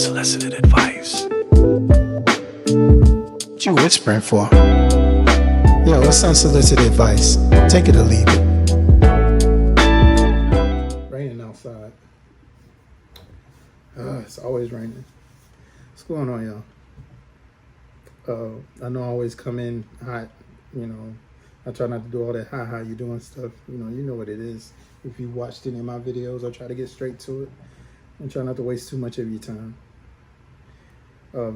Unsolicited advice. What you whispering for? Yo, what's unsolicited advice? Take it or leave it. Raining outside. It's always raining. What's going on, y'all? I know I always come in hot, I try not to do all that hi, how you doing stuff. You know what it is. If you watched any of my videos, I try to get straight to it and try not to waste too much of your time. I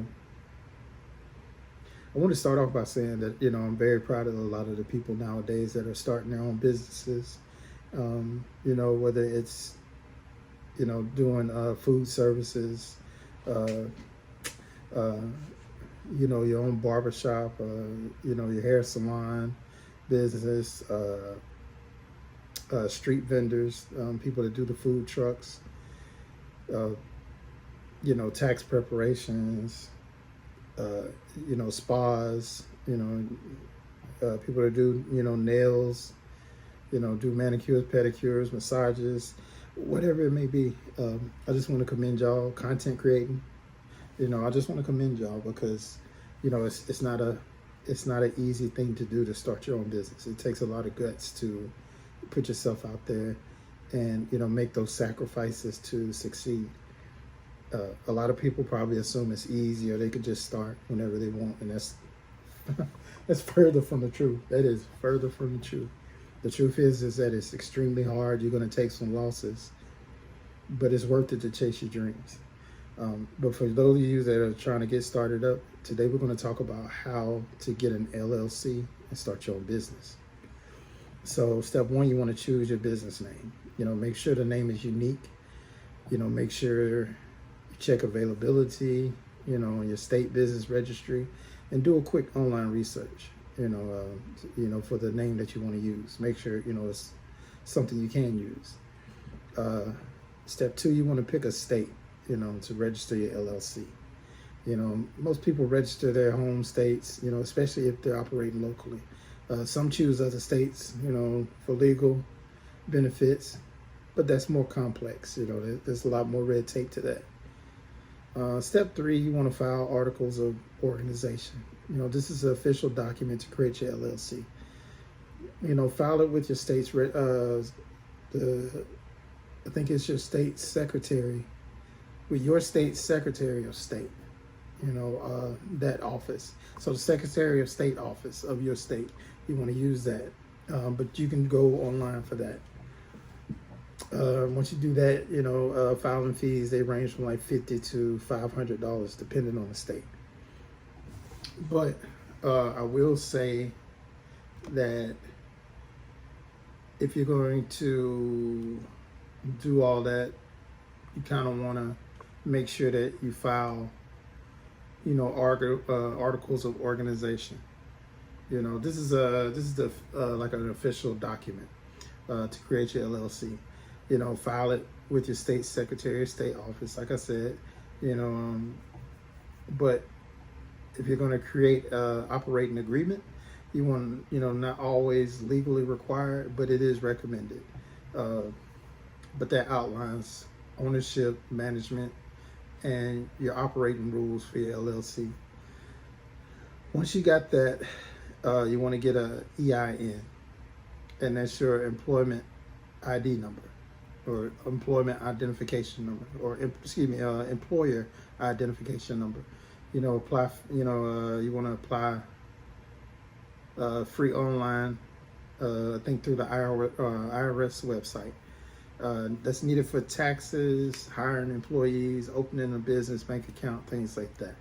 want to start off by saying that, I'm very proud of a lot of the people nowadays that are starting their own businesses. Whether it's, doing food services, your own barbershop, your hair salon business, street vendors, people that do the food trucks, tax preparations, spas, people that do, nails, do manicures, pedicures, massages, whatever it may be. I just want to commend y'all. Content creating, I just want to commend y'all because, it's not an easy thing to do to start your own business. It takes a lot of guts to put yourself out there and, make those sacrifices to succeed. A lot of people probably assume it's easy or they could just start whenever they want, and that's that's further from the truth. That is further from the truth. The truth is that it's extremely hard. You're going to take some losses, but it's worth it to chase your dreams. But for those of you that are trying to get started up, today we're going to talk about how to get an LLC and start your own business. So step one, you want to choose your business name. Make sure the name is unique. Make sure check availability, your state business registry, and do a quick online research, for the name that you want to use. Make sure, it's something you can use. Step two, you want to pick a state, to register your LLC. Most people register their home states, especially if they're operating locally. Some choose other states, for legal benefits, but that's more complex. There's a lot more red tape to that. Step three, you want to file articles of organization. This is an official document to create your LLC. File it with your state's, I think it's your state secretary, with your state secretary of state, that office. So the secretary of state office of your state, you want to use that. But you can go online for that. Once you do that, filing fees, they range from like $50 to $500 depending on the state. But I will say that if you're going to do all that, you kind of want to make sure that you file, articles of organization. This is like an official document to create your LLC. File it with your state secretary of state office, like I said, but if you're going to create operating agreement, you want, not always legally required, but it is recommended. But that outlines ownership, management, and your operating rules for your LLC. Once you got that, you want to get a EIN, and that's your employment ID number, or employment identification number, or employer identification number. Apply. You want to apply free online. I think through the IRS website. That's needed for taxes, hiring employees, opening a business, bank account, things like that.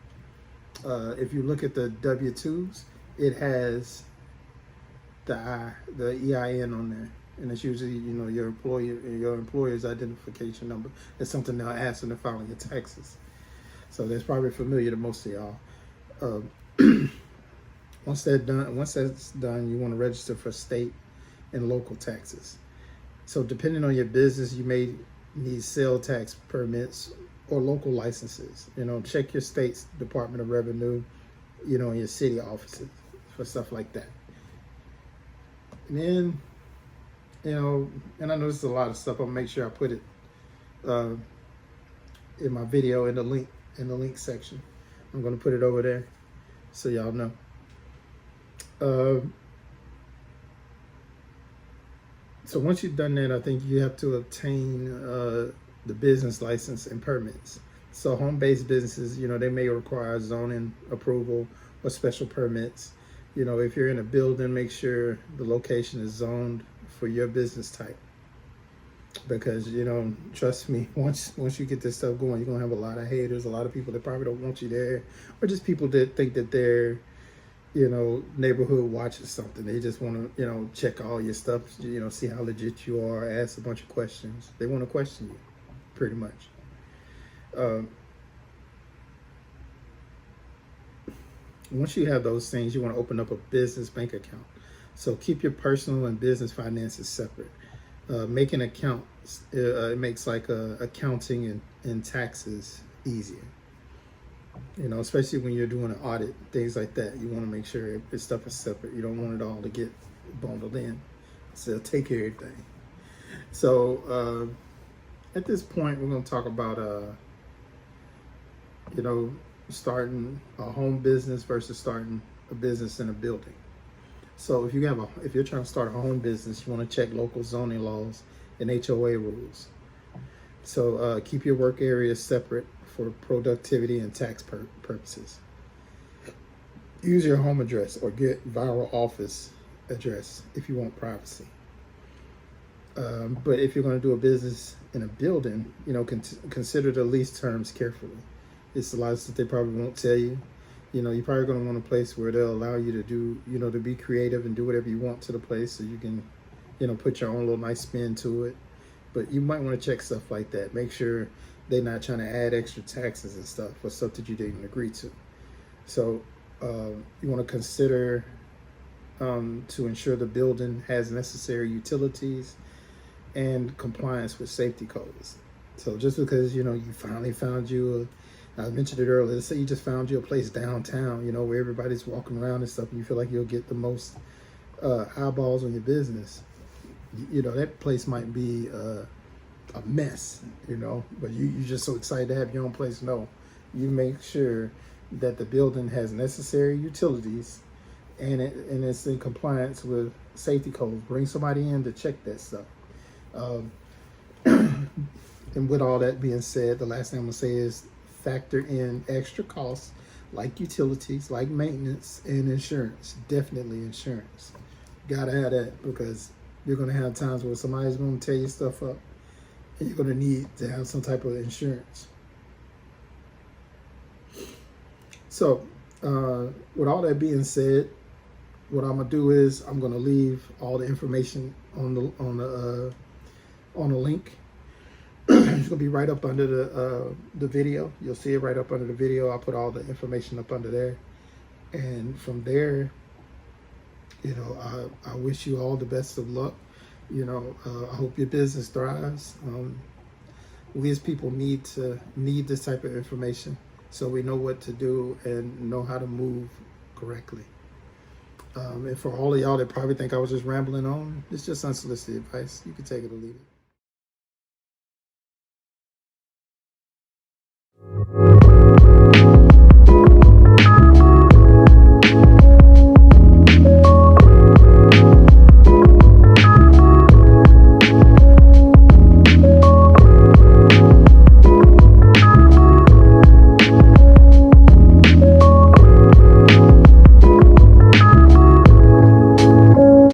If you look at the W-2s, it has the EIN on there. And it's usually, your employer's identification number. It's something they'll ask when they're filing your taxes. So that's probably familiar to most of y'all. Once that's done, you want to register for state and local taxes. So depending on your business, you may need sales tax permits or local licenses. Check your state's Department of Revenue, and your city offices for stuff like that. And then, and I know this is a lot of stuff. I'll make sure I put it in my video in the link in the link section. I'm going to put it over there so y'all know. So once you've done that, I think you have to obtain the business license and permits. So home-based businesses, they may require zoning approval or special permits. If you're in a building, make sure the location is zoned for your business type. Because, trust me, once you get this stuff going, you're going to have a lot of haters, a lot of people that probably don't want you there, or just people that think that they're, neighborhood watch or something. They just want to, check all your stuff, see how legit you are, ask a bunch of questions. They want to question you, pretty much. Once you have those things, you want to open up a business bank account. So keep your personal and business finances separate. Making accounts, it makes like accounting and taxes easier. Especially when you're doing an audit, things like that. You want to make sure this stuff is separate. You don't want it all to get bundled in. So take everything. So at this point, we're going to talk about, starting a home business versus starting a business in a building. So if you're trying to start a home business, you want to check local zoning laws and HOA rules. So keep your work areas separate for productivity and tax purposes. Use your home address or get viral office address if you want privacy. But if you're going to do a business in a building, consider the lease terms carefully. It's a lot that they probably won't tell you. You're probably going to want a place where they'll allow you to do, to be creative and do whatever you want to the place, so you can, put your own little nice spin to it. But you might want to check stuff like that. Make sure they're not trying to add extra taxes and stuff for stuff that you didn't agree to. So you want to consider to ensure the building has necessary utilities and compliance with safety codes. So just because, you finally found I mentioned it earlier, let's say you just found you a place downtown, where everybody's walking around and stuff, and you feel like you'll get the most eyeballs on your business. That place might be a mess, but you're just so excited to have your own place. No, you make sure that the building has necessary utilities and it's in compliance with safety codes. Bring somebody in to check that stuff. And with all that being said, the last thing I'm going to say is factor in extra costs like utilities, like maintenance and insurance. Definitely insurance. Gotta have that, because you're going to have times where somebody's going to tear your stuff up and you're going to need to have some type of insurance. So with all that being said, what I'm going to do is I'm going to leave all the information on the link. It's going to be right up under the video. You'll see it right up under the video. I'll put all the information up under there. And from there, I wish you all the best of luck. I hope your business thrives. We as people need this type of information so we know what to do and know how to move correctly. And for all of y'all that probably think I was just rambling on, it's just unsolicited advice. You can take it or leave it.